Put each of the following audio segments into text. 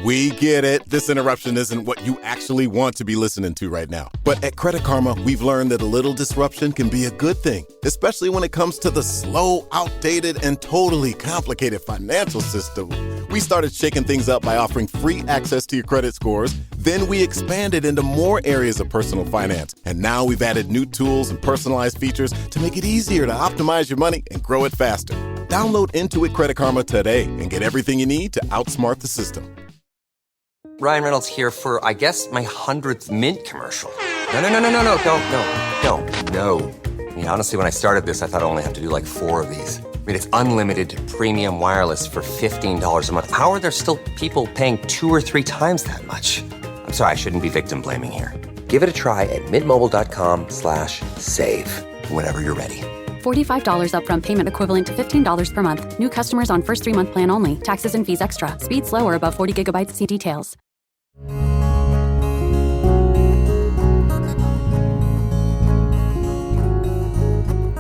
We get it. This interruption isn't what you actually want to be listening to right now. But at Credit Karma, we've learned that a little disruption can be a good thing, especially when it comes to the slow, outdated, and totally complicated financial system. We started shaking things up by offering free access to your credit scores. Then we expanded into more areas of personal finance. And now we've added new tools and personalized features to make it easier to optimize your money and grow it faster. Download Intuit Credit Karma today and get everything you need to outsmart the system. Ryan Reynolds here for, I guess, my 100th Mint commercial. No, don't. I mean, honestly, when I started this, I thought I only have to do like 4 of these. I mean, it's unlimited premium wireless for $15 a month. How are there still people paying 2 or 3 times that much? I'm sorry, I shouldn't be victim blaming here. Give it a try at mintmobile.com/save. Whenever you're ready. $45 upfront payment equivalent to $15 per month. New customers on first 3-month plan only. Taxes and fees extra. Speed slower above 40 gigabytes. See details.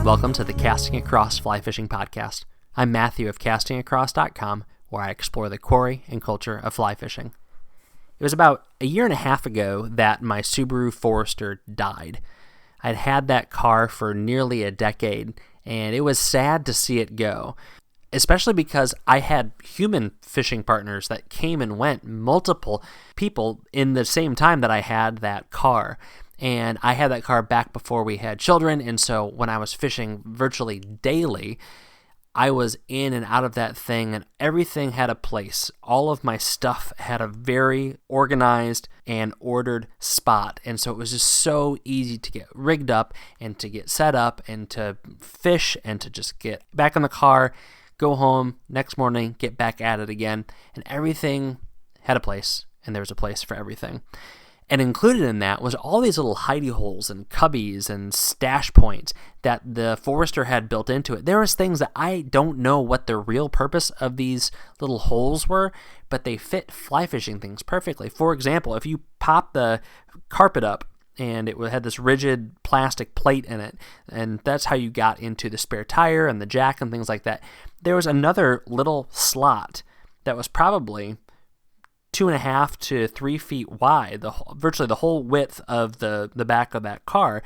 Welcome to the Casting Across Fly Fishing Podcast. I'm Matthew of castingacross.com, where I explore the quarry and culture of fly fishing. It was about a year and a half ago that my Subaru Forester died. I'd had that car for nearly a decade, and it was sad to see it go, especially because I had human fishing partners that came and went, multiple people in the same time that I had that car. And I had that car back before we had children, and so when I was fishing virtually daily, I was in and out of that thing, and everything had a place. All of my stuff had a very organized and ordered spot, and so it was just so easy to get rigged up and to get set up and to fish and to just get back in the car, go home, next morning, get back at it again, and everything had a place, and there was a place for everything. And included in that was all these little hidey holes and cubbies and stash points that the Forester had built into it. There was things that I don't know what the real purpose of these little holes were, but they fit fly fishing things perfectly. For example, if you pop the carpet up and it had this rigid plastic plate in it, and that's how you got into the spare tire and the jack and things like that, there was another little slot that was probably 2.5 to 3 feet wide, virtually the whole width of the back of that car,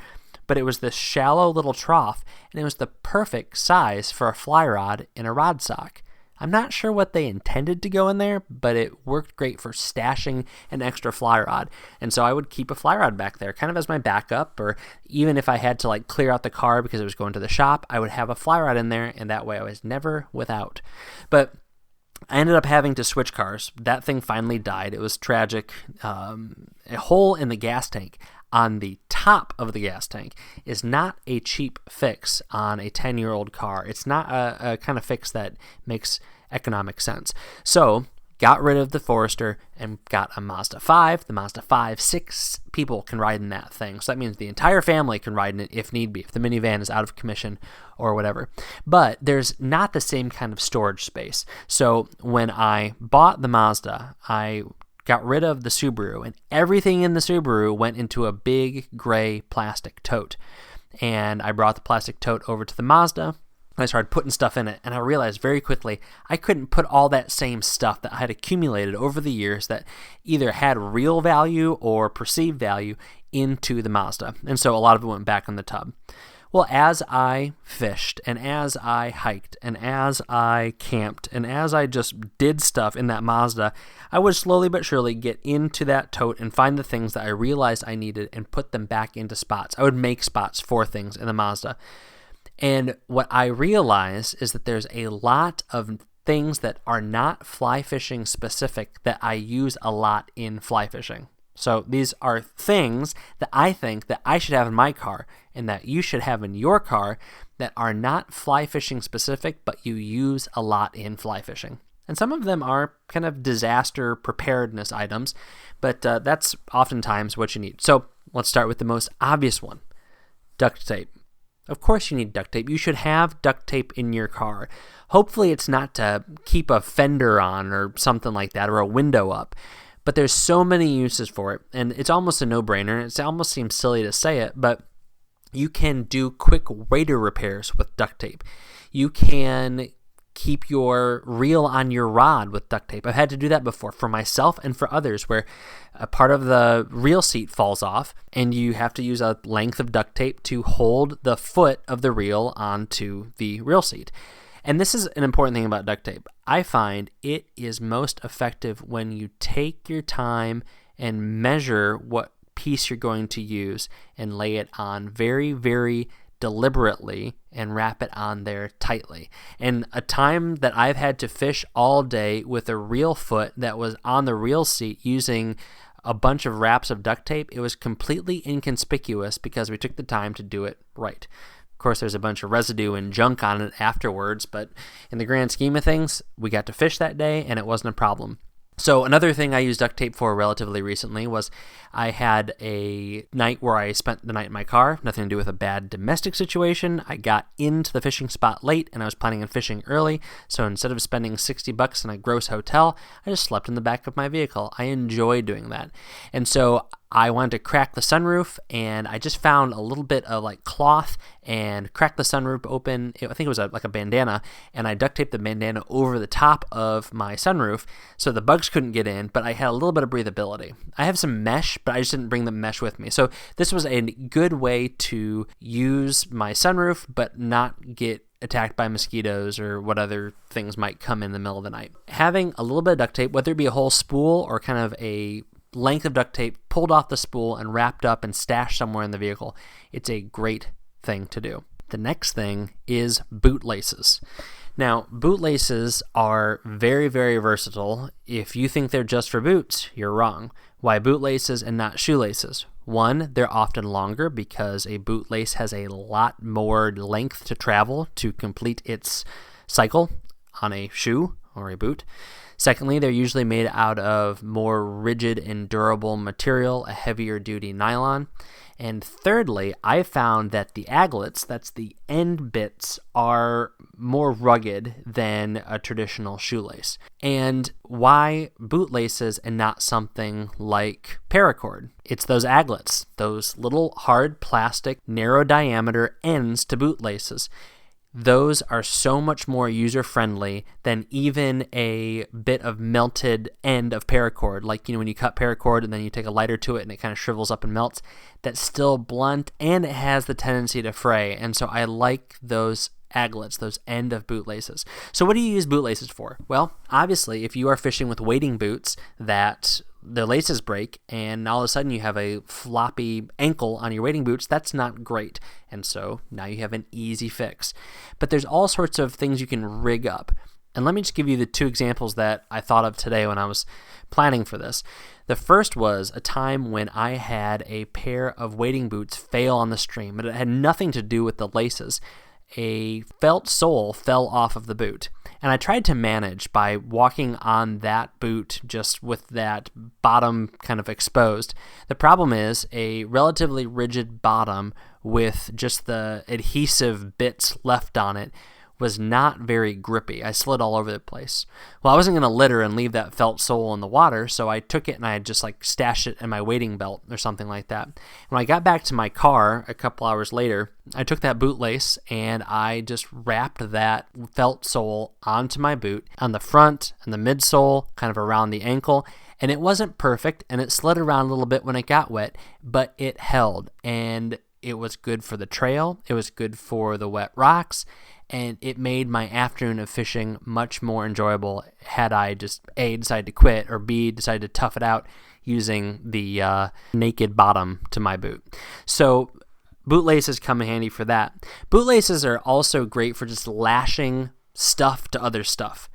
but it was this shallow little trough, and it was the perfect size for a fly rod in a rod sock. I'm not sure what they intended to go in there, but it worked great for stashing an extra fly rod, and so I would keep a fly rod back there, kind of as my backup, or even if I had to like clear out the car because it was going to the shop, I would have a fly rod in there, and that way I was never without. But I ended up having to switch cars. That thing finally died. It was tragic. A hole in the gas tank on the top of the gas tank is not a cheap fix on a 10-year-old car. It's not a kind of fix that makes economic sense. So got rid of the Forester and got a Mazda 5. The Mazda 5, 6 people can ride in that thing. So that means the entire family can ride in it if need be, if the minivan is out of commission or whatever. But there's not the same kind of storage space. So when I bought the Mazda, I got rid of the Subaru, and everything in the Subaru went into a big gray plastic tote. And I brought the plastic tote over to the Mazda. I started putting stuff in it, and I realized very quickly I couldn't put all that same stuff that I had accumulated over the years that either had real value or perceived value into the Mazda. And so a lot of it went back in the tub. Well, as I fished, and as I hiked, and as I camped, and as I just did stuff in that Mazda, I would slowly but surely get into that tote and find the things that I realized I needed and put them back into spots. I would make spots for things in the Mazda. And what I realize is that there's a lot of things that are not fly fishing specific that I use a lot in fly fishing. So these are things that I think that I should have in my car and that you should have in your car that are not fly fishing specific, but you use a lot in fly fishing. And some of them are kind of disaster preparedness items, but that's oftentimes what you need. So let's start with the most obvious one, duct tape. Of course you need duct tape. You should have duct tape in your car. Hopefully it's not to keep a fender on or something like that, or a window up. But there's so many uses for it, and it's almost a no-brainer. It almost seems silly to say it, but you can do quick wader repairs with duct tape. You can keep your reel on your rod with duct tape. I've had to do that before for myself and for others, where a part of the reel seat falls off and you have to use a length of duct tape to hold the foot of the reel onto the reel seat. And this is an important thing about duct tape. I find it is most effective when you take your time and measure what piece you're going to use and lay it on very, very deliberately and wrap it on there tightly. And a time that I've had to fish all day with a reel foot that was on the reel seat using a bunch of wraps of duct tape, it was completely inconspicuous because we took the time to do it right. Of course, there's a bunch of residue and junk on it afterwards, but in the grand scheme of things, we got to fish that day and it wasn't a problem. So another thing I used duct tape for relatively recently was I had a night where I spent the night in my car, nothing to do with a bad domestic situation. I got into the fishing spot late and I was planning on fishing early, so instead of spending $60 in a gross hotel, I just slept in the back of my vehicle. I enjoy doing that. And so I wanted to crack the sunroof, and I just found a little bit of like cloth and cracked the sunroof open. I think it was like a bandana, and I duct taped the bandana over the top of my sunroof so the bugs couldn't get in, but I had a little bit of breathability. I have some mesh, but I just didn't bring the mesh with me. So this was a good way to use my sunroof, but not get attacked by mosquitoes or what other things might come in the middle of the night. Having a little bit of duct tape, whether it be a whole spool or kind of a length of duct tape pulled off the spool and wrapped up and stashed somewhere in the vehicle, it's a great thing to do. The next thing is boot laces. Now, boot laces are very, very versatile. If you think they're just for boots, you're wrong. Why boot laces and not shoelaces? One, they're often longer because a boot lace has a lot more length to travel to complete its cycle on a shoe or a boot. Secondly, they're usually made out of more rigid and durable material, a heavier duty nylon. And thirdly, I found that the aglets, that's the end bits, are more rugged than a traditional shoelace. And why boot laces and not something like paracord? It's those aglets, those little hard plastic, narrow diameter ends to boot laces. Those are so much more user-friendly than even a bit of melted end of paracord. Like, when you cut paracord and then you take a lighter to it and it kind of shrivels up and melts. That's still blunt and it has the tendency to fray. And so I like those aglets, those end of boot laces. So what do you use boot laces for? Well, obviously, if you are fishing with wading boots that the laces break and all of a sudden you have a floppy ankle on your wading boots, that's not great. And so now you have an easy fix. But there's all sorts of things you can rig up. And let me just give you the two examples that I thought of today when I was planning for this. The first was a time when I had a pair of wading boots fail on the stream, but it had nothing to do with the laces. A felt sole fell off of the boot. And I tried to manage by walking on that boot just with that bottom kind of exposed. The problem is a relatively rigid bottom with just the adhesive bits left on it was not very grippy. I slid all over the place. Well, I wasn't going to litter and leave that felt sole in the water, so I took it and I just stashed it in my wading belt or something like that. When I got back to my car a couple hours later, I took that boot lace and I just wrapped that felt sole onto my boot on the front and the midsole, kind of around the ankle. And it wasn't perfect and it slid around a little bit when it got wet, but it held. And it was good for the trail. It was good for the wet rocks. And it made my afternoon of fishing much more enjoyable had I just A, decided to quit, or B, decided to tough it out using the naked bottom to my boot. So boot laces come in handy for that. Boot laces are also great for just lashing stuff to other stuff.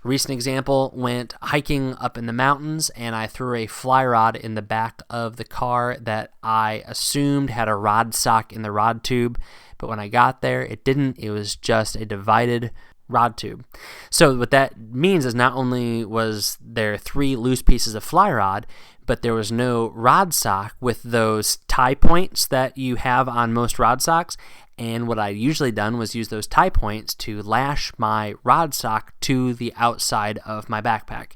Recent example, went hiking up in the mountains and I threw a fly rod in the back of the car that I assumed had a rod sock in the rod tube. But when I got there, it didn't. It was just a divided rod tube. So what that means is not only was there 3 loose pieces of fly rod, but there was no rod sock with those tie points that you have on most rod socks. And what I usually done was use those tie points to lash my rod sock to the outside of my backpack.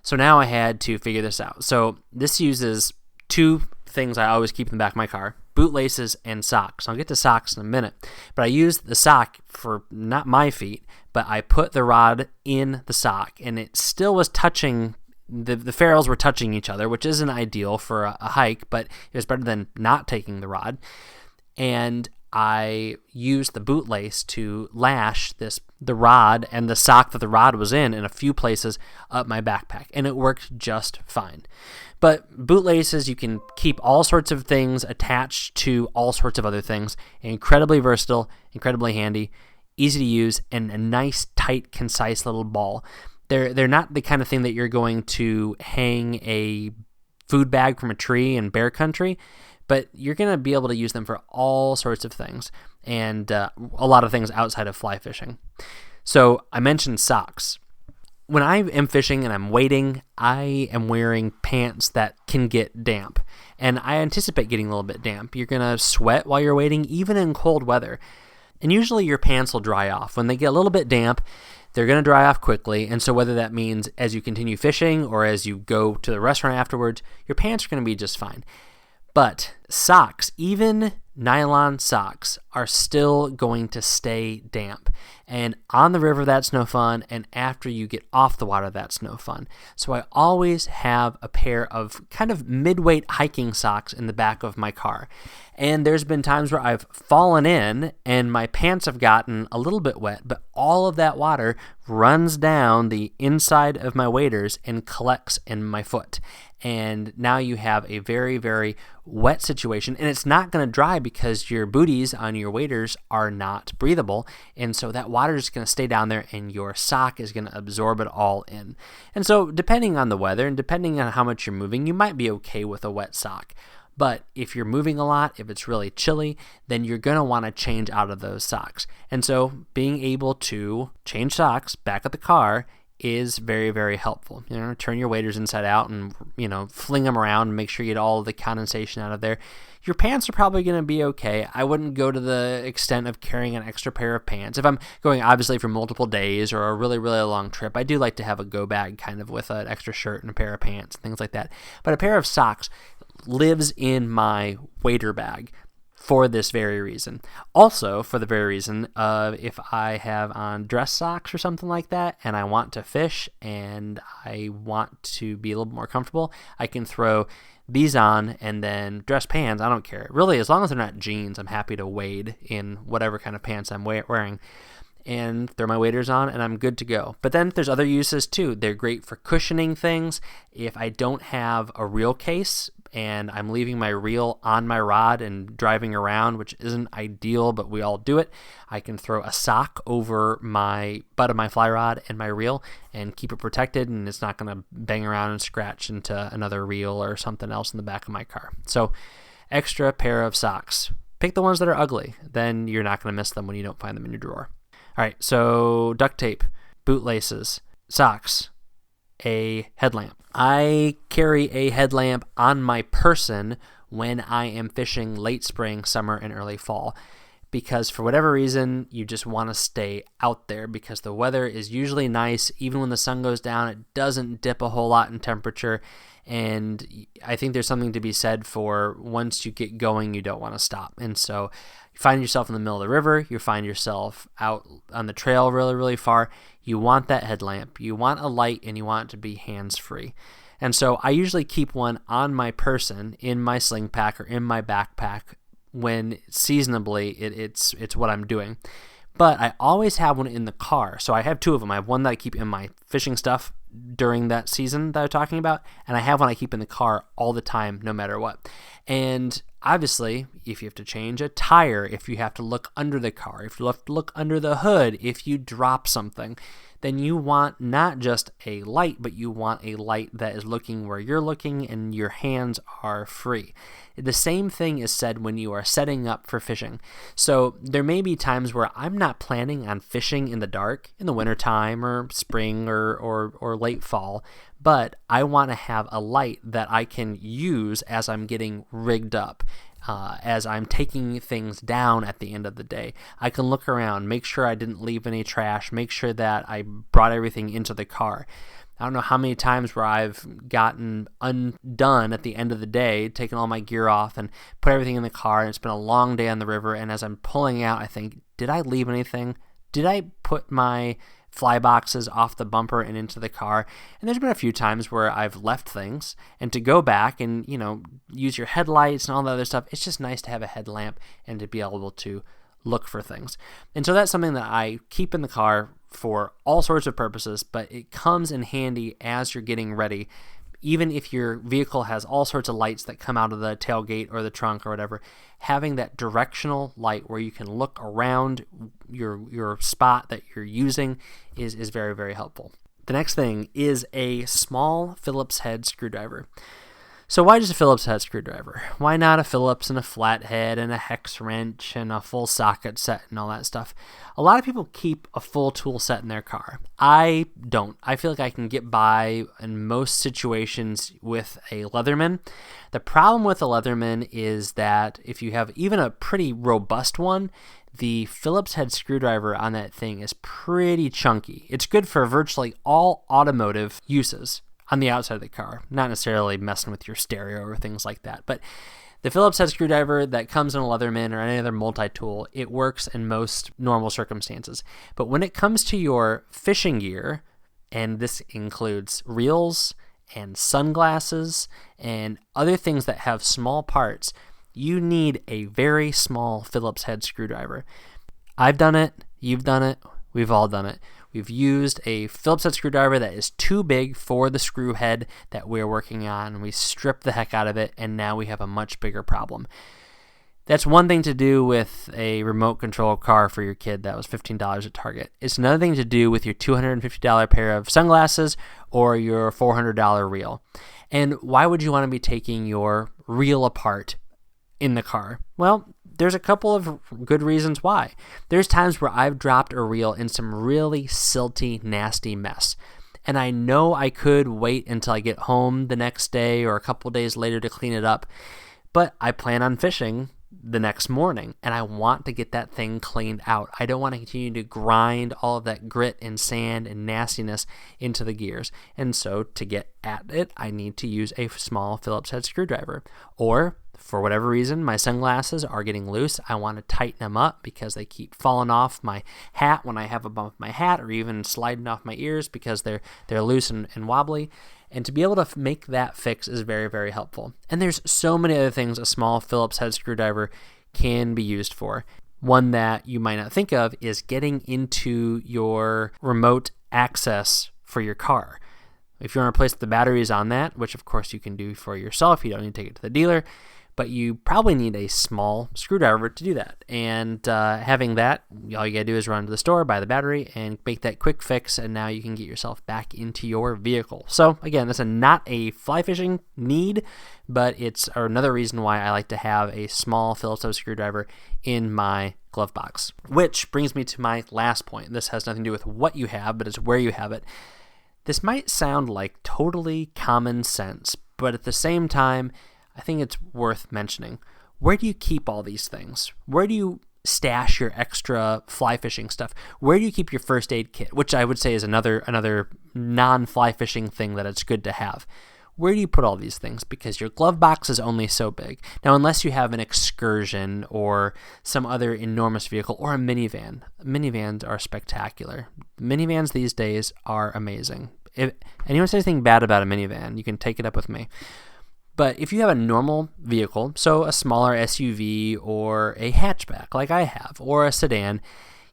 So now I had to figure this out. So this uses 2 things I always keep in the back of my car. bootlaces and socks. I'll get to socks in a minute, but I used the sock for not my feet, but I put the rod in the sock, and it still was touching, the ferrules were touching each other, which isn't ideal for a hike, but it was better than not taking the rod. And I used the bootlace to lash the rod and the sock that the rod was in a few places up my backpack, and it worked just fine. But bootlaces, you can keep all sorts of things attached to all sorts of other things. Incredibly versatile, incredibly handy, easy to use, and a nice, tight, concise little ball. They're not the kind of thing that you're going to hang a food bag from a tree in bear country, but you're going to be able to use them for all sorts of things, and a lot of things outside of fly fishing. So I mentioned socks. When I am fishing and I'm wading, I am wearing pants that can get damp, and I anticipate getting a little bit damp. You're going to sweat while you're wading, even in cold weather, and usually your pants will dry off. When they get a little bit damp, they're going to dry off quickly, and so whether that means as you continue fishing or as you go to the restaurant afterwards, your pants are going to be just fine. But socks, even nylon socks, are still going to stay damp. And on the river, that's no fun. And after you get off the water, that's no fun. So I always have a pair of kind of mid-weight hiking socks in the back of my car. And there's been times where I've fallen in and my pants have gotten a little bit wet, but all of that water runs down the inside of my waders and collects in my foot. And now you have a very, very wet situation, and it's not going to dry because your booties on your waders are not breathable, and so that water is going to stay down there and your sock is going to absorb it all in. And so depending on the weather and depending on how much you're moving, you might be okay with a wet sock. But if you're moving a lot, if it's really chilly, then you're going to want to change out of those socks. And so being able to change socks back at the car is very, very helpful. Turn your waders inside out and, fling them around and make sure you get all of the condensation out of there. Your pants are probably going to be okay. I wouldn't go to the extent of carrying an extra pair of pants. If I'm going, obviously, for multiple days or a really, really long trip, I do like to have a go bag kind of with an extra shirt and a pair of pants and things like that. But a pair of socks lives in my wader bag for this very reason. Also, for the very reason of if I have on dress socks or something like that and I want to fish and I want to be a little more comfortable, I can throw these on and then dress pants. I don't care. Really, as long as they're not jeans, I'm happy to wade in whatever kind of pants I'm wearing and throw my waders on and I'm good to go. But then there's other uses too. They're great for cushioning things. If I don't have a reel case and I'm leaving my reel on my rod and driving around, which isn't ideal, but we all do it, I can throw a sock over my butt of my fly rod and my reel and keep it protected, and it's not going to bang around and scratch into another reel or something else in the back of my car. So extra pair of socks. Pick the ones that are ugly. Then you're not going to miss them when you don't find them in your drawer. All right, so duct tape, bootlaces, socks, a headlamp. I carry a headlamp on my person when I am fishing late spring, summer, and early fall, because for whatever reason, you just want to stay out there because the weather is usually nice. Even when the sun goes down, it doesn't dip a whole lot in temperature, and I think there's something to be said for once you get going, you don't want to stop. And so you find yourself in the middle of the river, you find yourself out on the trail really, really far, you want that headlamp, you want a light, and you want it to be hands-free. And so I usually keep one on my person, in my sling pack or in my backpack when seasonably it's what I'm doing. But I always have one in the car. So I have two of them. I have one that I keep in my fishing stuff during that season that I'm talking about, and I have one I keep in the car all the time, no matter what. And obviously, if you have to change a tire, if you have to look under the car, if you have to look under the hood, if you drop something, then you want not just a light, but you want a light that is looking where you're looking and your hands are free. The same thing is said when you are setting up for fishing. So there may be times where I'm not planning on fishing in the dark in the wintertime or spring or late fall, but I want to have a light that I can use as I'm getting rigged up. As I'm taking things down at the end of the day, I can look around, make sure I didn't leave any trash, make sure that I brought everything into the car. I don't know how many times where I've gotten undone at the end of the day, taken all my gear off and put everything in the car, and it's been a long day on the river, and as I'm pulling out, I think, did I leave anything? Did I put my fly boxes off the bumper and into the car? And there's been a few times where I've left things, and to go back and, use your headlights and all that other stuff, it's just nice to have a headlamp and to be able to look for things. And so that's something that I keep in the car for all sorts of purposes, but it comes in handy as you're getting ready. Even if your vehicle has all sorts of lights that come out of the tailgate or the trunk or whatever, having that directional light where you can look around your spot that you're using is very, very helpful. The next thing is a small Phillips head screwdriver. So why just a Phillips head screwdriver? Why not a Phillips and a flathead and a hex wrench and a full socket set and all that stuff? A lot of people keep a full tool set in their car. I don't. I feel like I can get by in most situations with a Leatherman. The problem with a Leatherman is that if you have even a pretty robust one, the Phillips head screwdriver on that thing is pretty chunky. It's good for virtually all automotive uses on the outside of the car, not necessarily messing with your stereo or things like that. But the Phillips head screwdriver that comes in a Leatherman or any other multi-tool, it works in most normal circumstances. But when it comes to your fishing gear, and this includes reels and sunglasses and other things that have small parts, you need a very small Phillips head screwdriver. I've done it, you've done it, we've all done it. We've used a Phillips head screwdriver that is too big for the screw head that we're working on, and we stripped the heck out of it, and now we have a much bigger problem. That's one thing to do with a remote control car for your kid that was $15 at Target. It's another thing to do with your $250 pair of sunglasses or your $400 reel. And why would you want to be taking your reel apart in the car? Well, there's a couple of good reasons why. There's times where I've dropped a reel in some really silty, nasty mess. And I know I could wait until I get home the next day or a couple days later to clean it up. But I plan on fishing the next morning, and I want to get that thing cleaned out. I don't want to continue to grind all of that grit and sand and nastiness into the gears. And so to get at it, I need to use a small Phillips head screwdriver. Or for whatever reason, my sunglasses are getting loose. I want to tighten them up because they keep falling off my hat when I have a bump with my hat, or even sliding off my ears because they're loose and wobbly. And to be able to make that fix is very, very helpful. And there's so many other things a small Phillips head screwdriver can be used for. One that you might not think of is getting into your remote access for your car. If you want to replace the batteries on that, which of course you can do for yourself, you don't need to take it to the dealer, but you probably need a small screwdriver to do that. And having that, all you gotta do is run to the store, buy the battery, and make that quick fix, and now you can get yourself back into your vehicle. So again, that's not a fly fishing need, but it's another reason why I like to have a small Phillips head screwdriver in my glove box. Which brings me to my last point. This has nothing to do with what you have, but it's where you have it. This might sound like totally common sense, but at the same time, I think it's worth mentioning. Where do you keep all these things? Where do you stash your extra fly fishing stuff? Where do you keep your first aid kit, which I would say is another non-fly fishing thing that it's good to have? Where do you put all these things? Because your glove box is only so big. Now, unless you have an excursion or some other enormous vehicle or a minivan. Minivans are spectacular. Minivans these days are amazing. If anyone says anything bad about a minivan, you can take it up with me. But if you have a normal vehicle, so a smaller SUV or a hatchback like I have, or a sedan,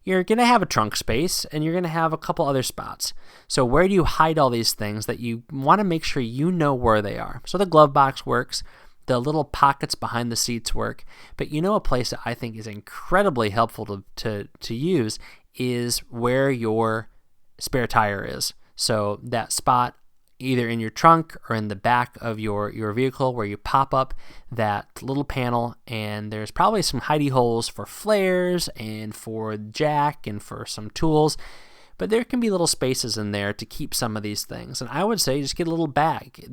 you're going to have a trunk space and you're going to have a couple other spots. So where do you hide all these things that you want to make sure you know where they are? So the glove box works, the little pockets behind the seats work, but a place that I think is incredibly helpful to use is where your spare tire is. So that spot either in your trunk or in the back of your vehicle where you pop up that little panel, and there's probably some hidey holes for flares and for jack and for some tools, but there can be little spaces in there to keep some of these things. And I would say just get a little bag.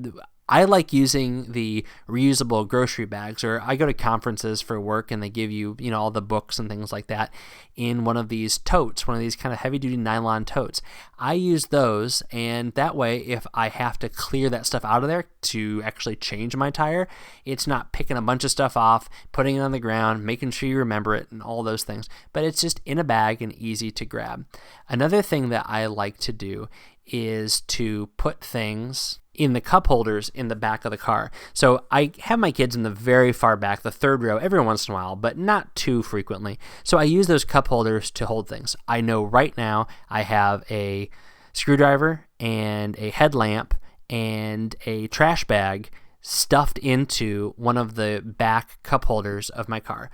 I like using the reusable grocery bags, or I go to conferences for work and they give you, all the books and things like that in one of these totes, one of these kind of heavy duty nylon totes. I use those, and that way if I have to clear that stuff out of there to actually change my tire, it's not picking a bunch of stuff off, putting it on the ground, making sure you remember it and all those things, but it's just in a bag and easy to grab. Another thing that I like to do is to put things in the cup holders in the back of the car. So I have my kids in the very far back, the third row, every once in a while, but not too frequently. So I use those cup holders to hold things. I know right now I have a screwdriver and a headlamp and a trash bag stuffed into one of the back cup holders of my car.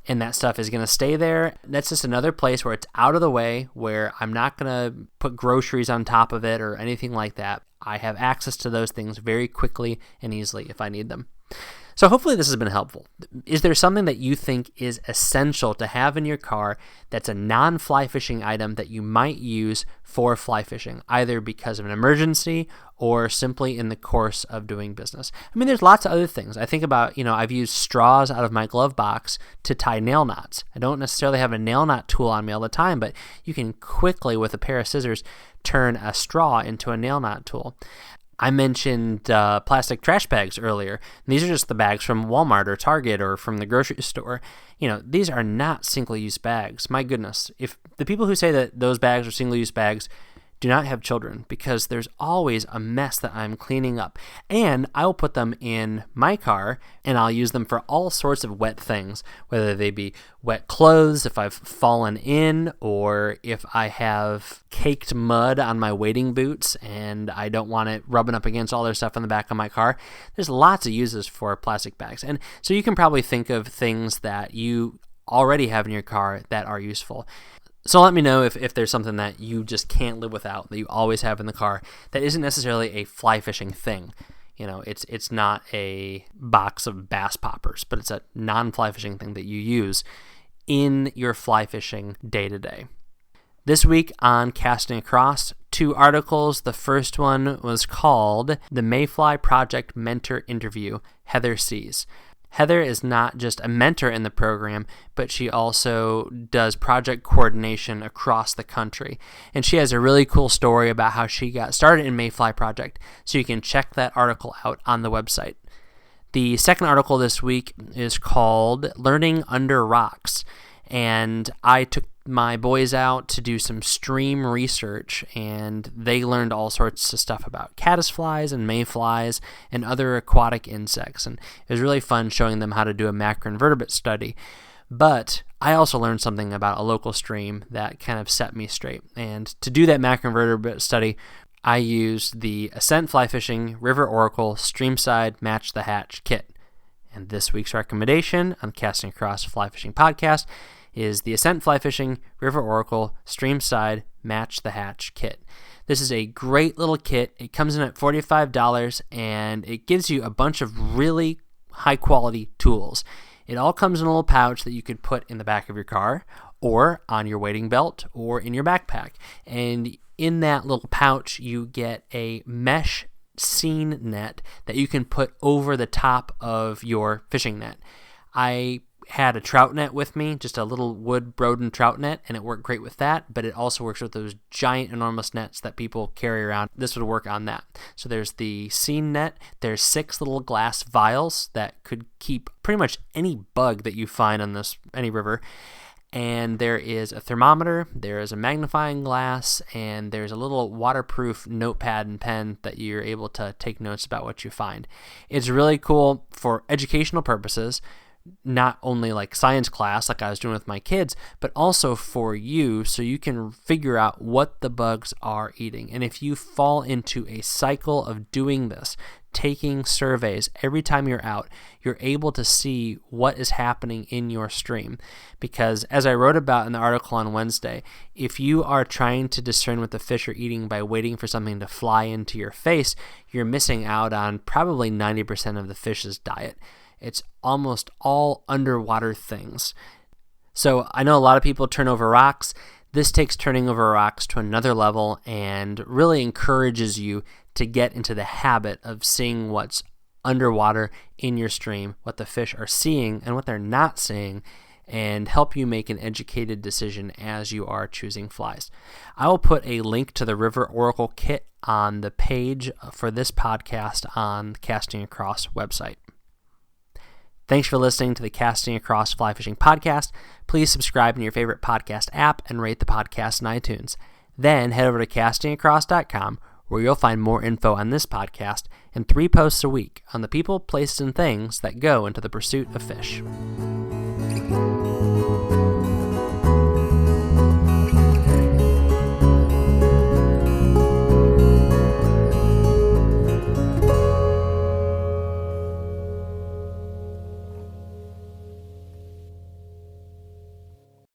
And that stuff is going to stay there. That's just another place where it's out of the way, where I'm not going to put groceries on top of it or anything like that. I have access to those things very quickly and easily if I need them. So hopefully this has been helpful. Is there something that you think is essential to have in your car that's a non-fly fishing item that you might use for fly fishing, either because of an emergency or simply in the course of doing business? I mean, there's lots of other things. I think about, I've used straws out of my glove box to tie nail knots. I don't necessarily have a nail knot tool on me all the time, but you can quickly, with a pair of scissors, turn a straw into a nail knot tool. I mentioned plastic trash bags earlier. These are just the bags from Walmart or Target or from the grocery store. These are not single-use bags. My goodness, if the people who say that those bags are single-use bags do not have children, because there's always a mess that I'm cleaning up. And I'll put them in my car and I'll use them for all sorts of wet things, whether they be wet clothes if I've fallen in, or if I have caked mud on my wading boots and I don't want it rubbing up against all their stuff in the back of my car. There's lots of uses for plastic bags. And so you can probably think of things that you already have in your car that are useful. So let me know if there's something that you just can't live without, that you always have in the car, that isn't necessarily a fly fishing thing. It's not a box of bass poppers, but it's a non-fly fishing thing that you use in your fly fishing day-to-day. This week on Casting Across, 2 articles. The first one was called The Mayfly Project Mentor Interview, Heather Sees. Heather is not just a mentor in the program, but she also does project coordination across the country. And she has a really cool story about how she got started in Mayfly Project, so you can check that article out on the website. The second article this week is called Learning Under Rocks, and I took my boys out to do some stream research, and they learned all sorts of stuff about caddisflies and mayflies and other aquatic insects, and it was really fun showing them how to do a macroinvertebrate study. But I also learned something about a local stream that kind of set me straight, and to do that macroinvertebrate study, I used the Ascent Fly Fishing River Oracle Streamside Match the Hatch kit. And this week's recommendation on Casting Across Fly Fishing Podcast is the Ascent Fly Fishing River Oracle Streamside Match the Hatch kit. This is a great little kit. It comes in at $45, and it gives you a bunch of really high quality tools. It all comes in a little pouch that you could put in the back of your car or on your wading belt or in your backpack. And in that little pouch, you get a mesh seine net that you can put over the top of your fishing net. I had a trout net with me, just a little wood Broden trout net, and it worked great with that, but it also works with those giant, enormous nets that people carry around. This would work on that. So there's the seine net, there's 6 little glass vials that could keep pretty much any bug that you find on any river, and there is a thermometer, there is a magnifying glass, and there's a little waterproof notepad and pen that you're able to take notes about what you find. It's really cool for educational purposes, not only like science class like I was doing with my kids, but also for you, so you can figure out what the bugs are eating. And if you fall into a cycle of doing this, taking surveys every time you're out, you're able to see what is happening in your stream. Because as I wrote about in the article on Wednesday, if you are trying to discern what the fish are eating by waiting for something to fly into your face, you're missing out on probably 90% of the fish's diet. It's almost all underwater things. So I know a lot of people turn over rocks. This takes turning over rocks to another level and really encourages you to get into the habit of seeing what's underwater in your stream, what the fish are seeing and what they're not seeing, and help you make an educated decision as you are choosing flies. I will put a link to the River Oracle kit on the page for this podcast on the Casting Across website. Thanks for listening to the Casting Across Fly Fishing Podcast. Please subscribe in your favorite podcast app and rate the podcast in iTunes. Then head over to castingacross.com, where you'll find more info on this podcast and 3 posts a week on the people, places, and things that go into the pursuit of fish.